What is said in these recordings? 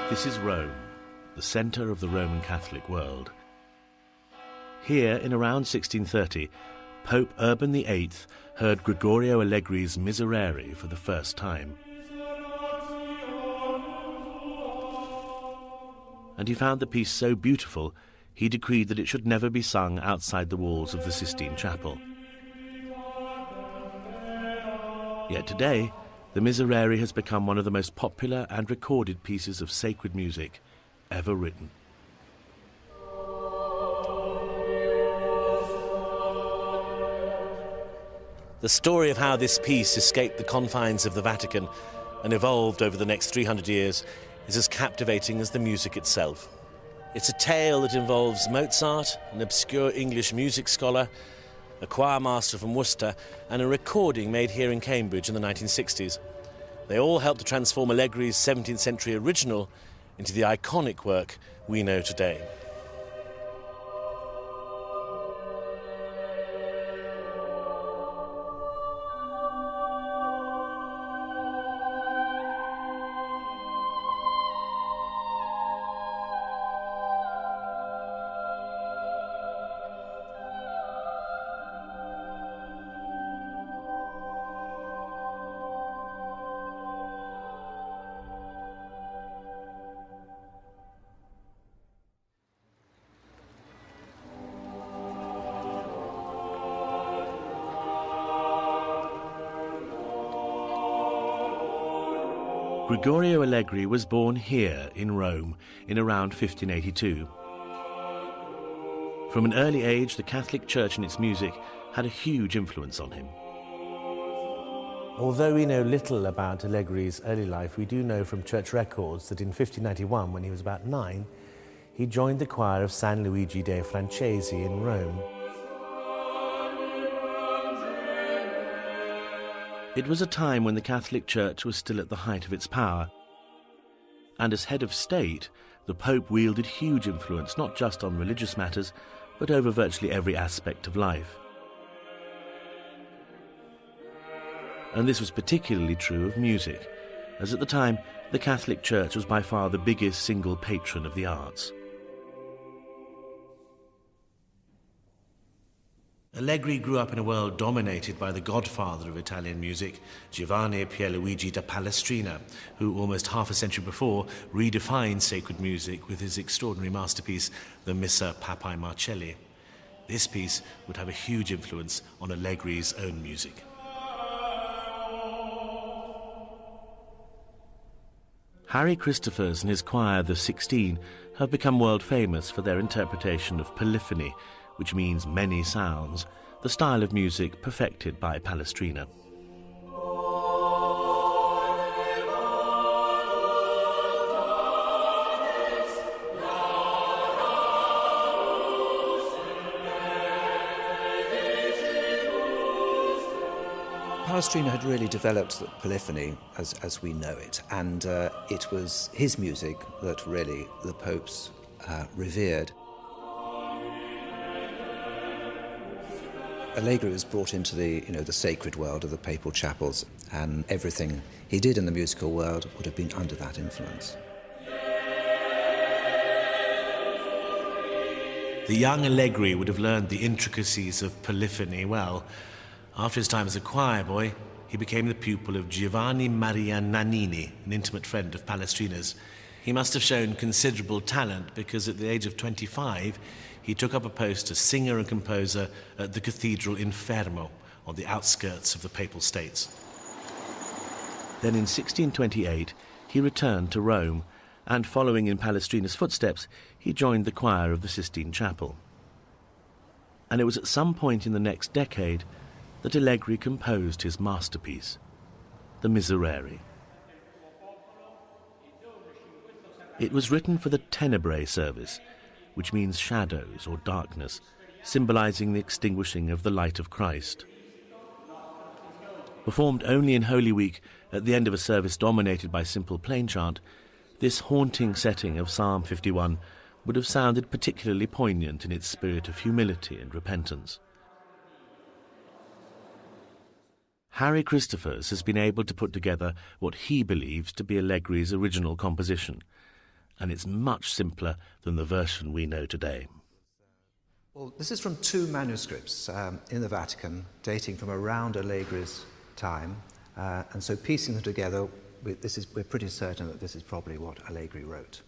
This is Rome, the centre of the Roman Catholic world. Here, in around 1630, Pope Urban VIII heard Gregorio Allegri's Miserere for the first time. And he found the piece so beautiful, he decreed that it should never be sung outside the walls of the Sistine Chapel. Yet today, the Miserere has become one of the most popular and recorded pieces of sacred music ever written. The story of how this piece escaped the confines of the Vatican and evolved over the next 300 years is as captivating as the music itself. It's a tale that involves Mozart, an obscure English music scholar, a choir master from Worcester, and a recording made here in Cambridge in the 1960s. They all helped to transform Allegri's 17th century original into the iconic work we know today. Gregorio Allegri was born here in Rome in around 1582. From an early age, the Catholic Church and its music had a huge influence on him. Although we know little about Allegri's early life, we do know from church records that in 1591, when he was about 9, he joined the choir of San Luigi dei Francesi in Rome. It was a time when the Catholic Church was still at the height of its power, and as head of state, the Pope wielded huge influence not just on religious matters, but over virtually every aspect of life. And this was particularly true of music, as at the time the Catholic Church was by far the biggest single patron of the arts. Allegri grew up in a world dominated by the godfather of Italian music, Giovanni Pierluigi da Palestrina, who almost half a century before redefined sacred music with his extraordinary masterpiece, the Missa Papae Marcelli. This piece would have a huge influence on Allegri's own music. Harry Christophers and his choir, the 16, have become world famous for their interpretation of polyphony, which means many sounds, the style of music perfected by Palestrina. Palestrina had really developed the polyphony as we know it, and it was his music that really the popes revered. Allegri was brought into the sacred world of the papal chapels, and everything he did in the musical world would have been under that influence. The young Allegri would have learned the intricacies of polyphony well. After his time as a choir boy, he became the pupil of Giovanni Maria Nannini, an intimate friend of Palestrina's. He must have shown considerable talent because at the age of 25, he took up a post as singer and composer at the cathedral in Fermo, on the outskirts of the Papal States. Then in 1628, he returned to Rome, and following in Palestrina's footsteps, he joined the choir of the Sistine Chapel. And it was at some point in the next decade that Allegri composed his masterpiece, the Miserere. It was written for the Tenebrae service, which means shadows or darkness, symbolizing the extinguishing of the light of Christ. Performed only in Holy Week at the end of a service dominated by simple plain chant, this haunting setting of Psalm 51 would have sounded particularly poignant in its spirit of humility and repentance. Harry Christophers has been able to put together what he believes to be Allegri's original composition, and it's much simpler than the version we know today. Well, this is from two manuscripts in the Vatican, dating from around Allegri's time, and so piecing them together, we're pretty certain that this is probably what Allegri wrote.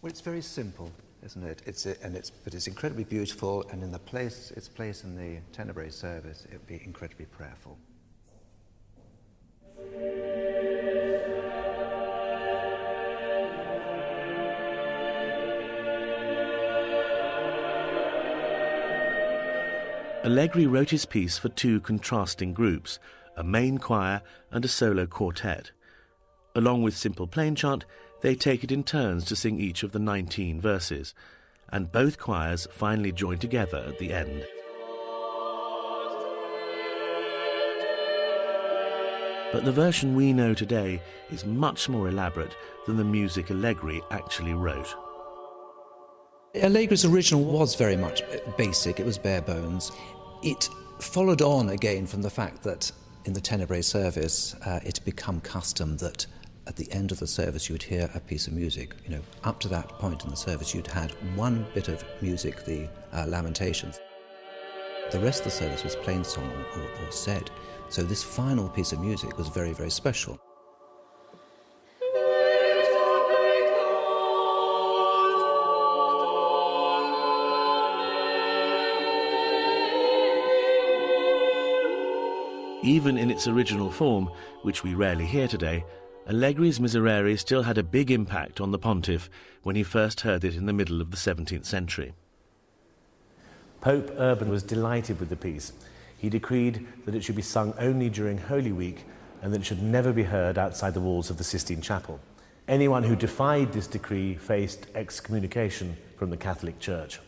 Well, it's very simple, isn't it? But it's incredibly beautiful, and in its place in the Tenebrae service, it would be incredibly prayerful. Allegri wrote his piece for two contrasting groups, a main choir and a solo quartet. Along with simple plain chant, they take it in turns to sing each of the 19 verses, and both choirs finally join together at the end. But the version we know today is much more elaborate than the music Allegri actually wrote. Allegri's original was very much basic, it was bare bones. It followed on again from the fact that in the Tenebrae service it had become custom that at the end of the service you would hear a piece of music. You know, up to that point in the service you'd had one bit of music, the Lamentations. The rest of the service was plain song or said. So this final piece of music was very, very special. Even in its original form, which we rarely hear today, Allegri's Miserere still had a big impact on the pontiff when he first heard it in the middle of the 17th century. Pope Urban was delighted with the piece. He decreed that it should be sung only during Holy Week and that it should never be heard outside the walls of the Sistine Chapel. Anyone who defied this decree faced excommunication from the Catholic Church.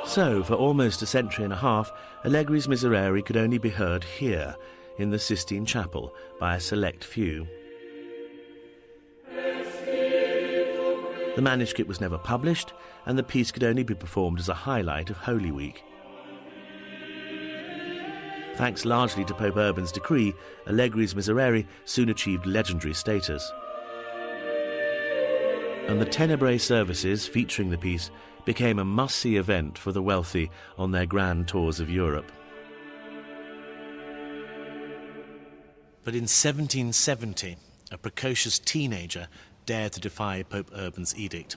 So, for almost a century and a half, Allegri's Miserere could only be heard here, in the Sistine Chapel, by a select few. The manuscript was never published, and the piece could only be performed as a highlight of Holy Week. Thanks largely to Pope Urban's decree, Allegri's Miserere soon achieved legendary status. And the Tenebrae services featuring the piece became a must-see event for the wealthy on their grand tours of Europe. But in 1770, a precocious teenager dared to defy Pope Urban's edict.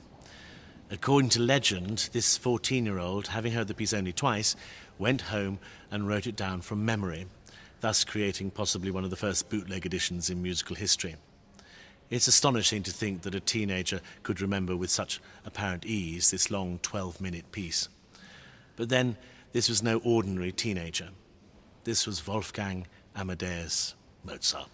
According to legend, this 14-year-old, having heard the piece only twice, went home and wrote it down from memory, thus creating possibly one of the first bootleg editions in musical history. It's astonishing to think that a teenager could remember with such apparent ease this long 12-minute piece. But then, this was no ordinary teenager. This was Wolfgang Amadeus Mozart.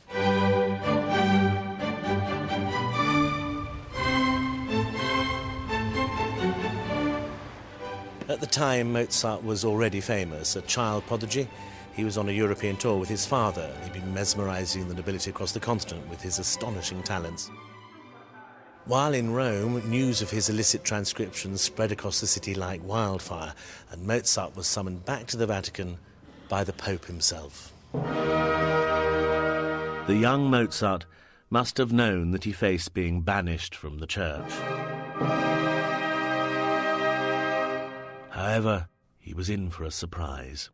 At the time, Mozart was already famous. A child prodigy, he was on a European tour with his father, and he'd been mesmerizing the nobility across the continent with his astonishing talents. While in Rome, news of his illicit transcriptions spread across the city like wildfire, and Mozart was summoned back to the Vatican by the Pope himself. The young Mozart must have known that he faced being banished from the church. However, he was in for a surprise.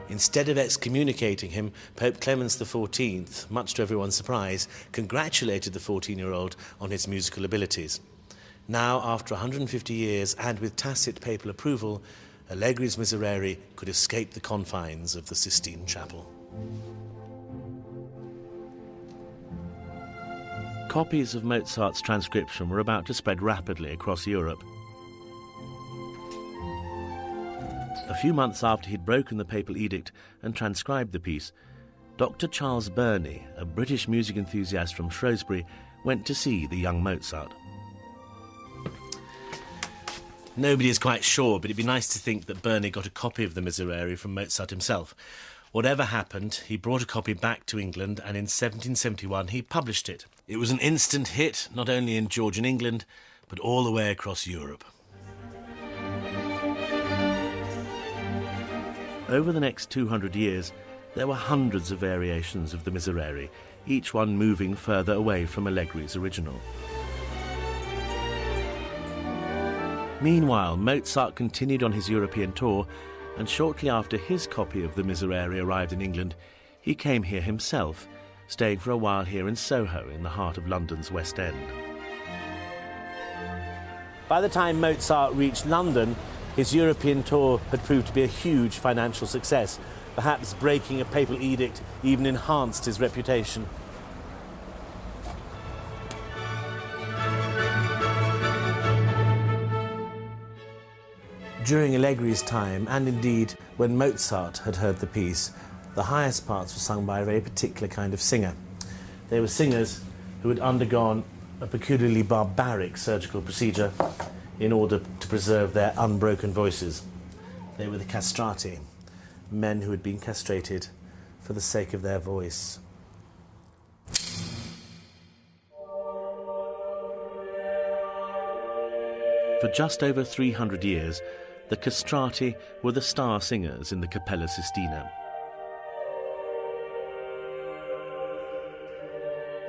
Instead of excommunicating him, Pope Clemens XIV, much to everyone's surprise, congratulated the 14-year-old on his musical abilities. Now, after 150 years and with tacit papal approval, Allegri's Miserere could escape the confines of the Sistine Chapel. Copies of Mozart's transcription were about to spread rapidly across Europe. A few months after he'd broken the papal edict and transcribed the piece, Dr. Charles Burney, a British music enthusiast from Shrewsbury, went to see the young Mozart. Nobody is quite sure, but it'd be nice to think that Burney got a copy of the Miserere from Mozart himself. Whatever happened, he brought a copy back to England, and in 1771 he published it. It was an instant hit, not only in Georgian England, but all the way across Europe. Over the next 200 years, there were hundreds of variations of the Miserere, each one moving further away from Allegri's original. Meanwhile, Mozart continued on his European tour, and shortly after his copy of the Miserere arrived in England, he came here himself, staying for a while here in Soho, in the heart of London's West End. By the time Mozart reached London, his European tour had proved to be a huge financial success. Perhaps breaking a papal edict even enhanced his reputation. During Allegri's time, and indeed when Mozart had heard the piece, the highest parts were sung by a very particular kind of singer. They were singers who had undergone a peculiarly barbaric surgical procedure in order to preserve their unbroken voices. They were the castrati, men who had been castrated for the sake of their voice. For just over 300 years, the castrati were the star singers in the Cappella Sistina.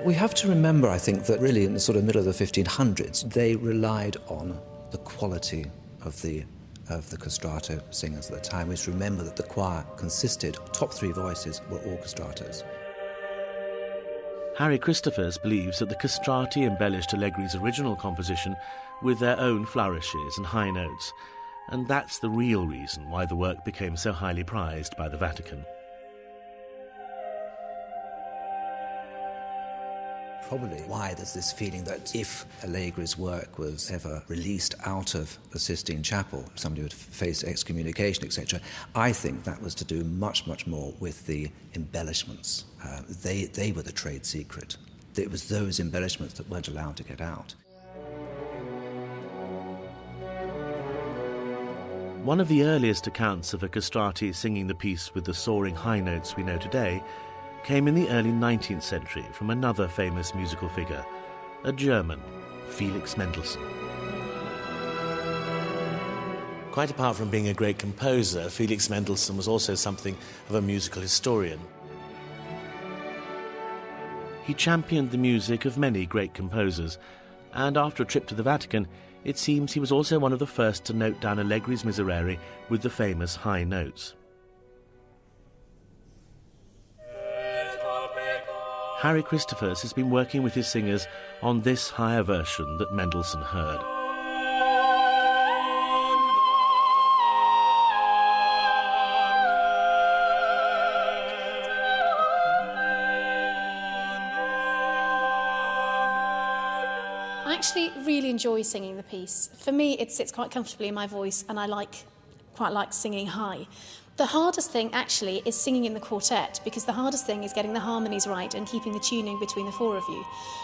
We have to remember, I think, that really in the sort of middle of the 1500s, they relied on the quality of the castrato singers at the time. We should remember that the choir consisted, top three voices were all castratos. Harry Christophers believes that the castrati embellished Allegri's original composition with their own flourishes and high notes, and that's the real reason why the work became so highly prized by the Vatican. Probably why there's this feeling that if Allegri's work was ever released out of the Sistine Chapel, somebody would face excommunication, etc. I think that was to do much, much more with the embellishments. They were the trade secret. It was those embellishments that weren't allowed to get out. One of the earliest accounts of a castrati singing the piece with the soaring high notes we know today came in the early 19th century from another famous musical figure, a German, Felix Mendelssohn. Quite apart from being a great composer, Felix Mendelssohn was also something of a musical historian. He championed the music of many great composers, and after a trip to the Vatican, it seems he was also one of the first to note down Allegri's Miserere with the famous high notes. Harry Christophers has been working with his singers on this higher version that Mendelssohn heard. I actually really enjoy singing the piece. For me, it sits quite comfortably in my voice, and I quite like singing high. The hardest thing, actually, is singing in the quartet, because the hardest thing is getting the harmonies right and keeping the tuning between the four of you.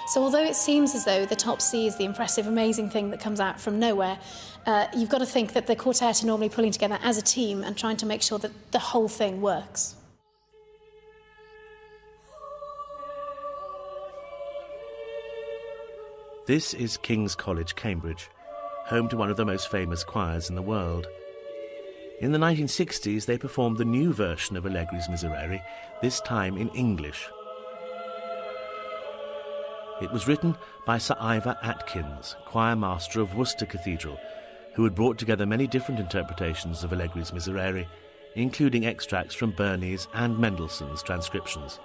So although it seems as though the top C is the impressive, amazing thing that comes out from nowhere, you've got to think that the quartet are normally pulling together as a team and trying to make sure that the whole thing works. This is King's College, Cambridge, home to one of the most famous choirs in the world. In the 1960s, they performed the new version of Allegri's Miserere, this time in English. It was written by Sir Ivor Atkins, choir master of Worcester Cathedral, who had brought together many different interpretations of Allegri's Miserere, including extracts from Burney's and Mendelssohn's transcriptions.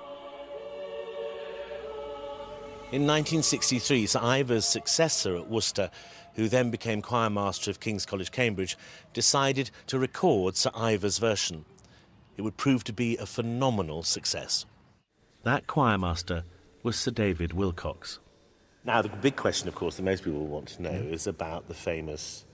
In 1963, Sir Ivor's successor at Worcester, who then became choir master of King's College, Cambridge, decided to record Sir Ivor's version. It would prove to be a phenomenal success. That choir master was Sir David Wilcox. Now, the big question, of course, that most people want to know is about the famous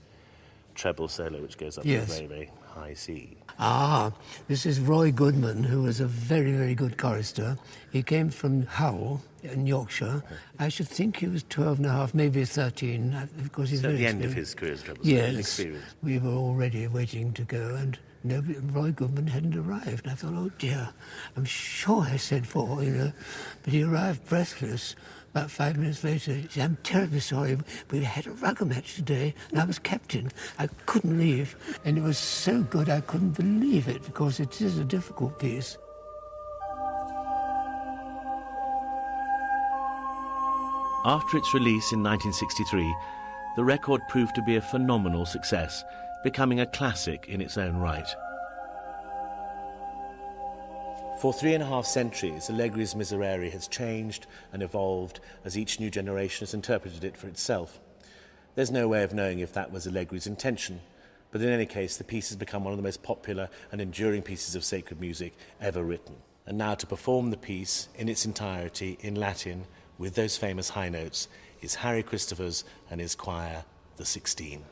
treble solo, which goes up to a very, very high C. Ah, this is Roy Goodman, who was a very, very good chorister. He came from Hull in Yorkshire. I should think he was 12 and a half, maybe 13, because he's So at very the end of experienced. his career as trouble, Yes, experienced. we were already waiting to go, and nobody, Roy Goodman hadn't arrived. And I thought, oh dear, I'm sure I said 4, you know. But he arrived breathless. About 5 minutes later, he said, I'm terribly sorry, we had a rugger match today, and I was captain. I couldn't leave. And it was so good I couldn't believe it, because it is a difficult piece. After its release in 1963, the record proved to be a phenomenal success, becoming a classic in its own right. For 3.5 centuries, Allegri's Miserere has changed and evolved as each new generation has interpreted it for itself. There's no way of knowing if that was Allegri's intention, but in any case, the piece has become one of the most popular and enduring pieces of sacred music ever written. And now to perform the piece in its entirety in Latin with those famous high notes is Harry Christophers and his choir, the 16.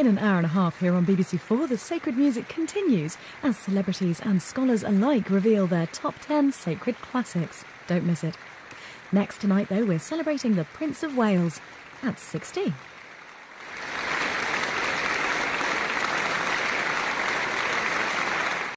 In an hour and a half here on BBC4, the sacred music continues as celebrities and scholars alike reveal their top 10 sacred classics. Don't miss it. Next tonight, though, we're celebrating the Prince of Wales at 16.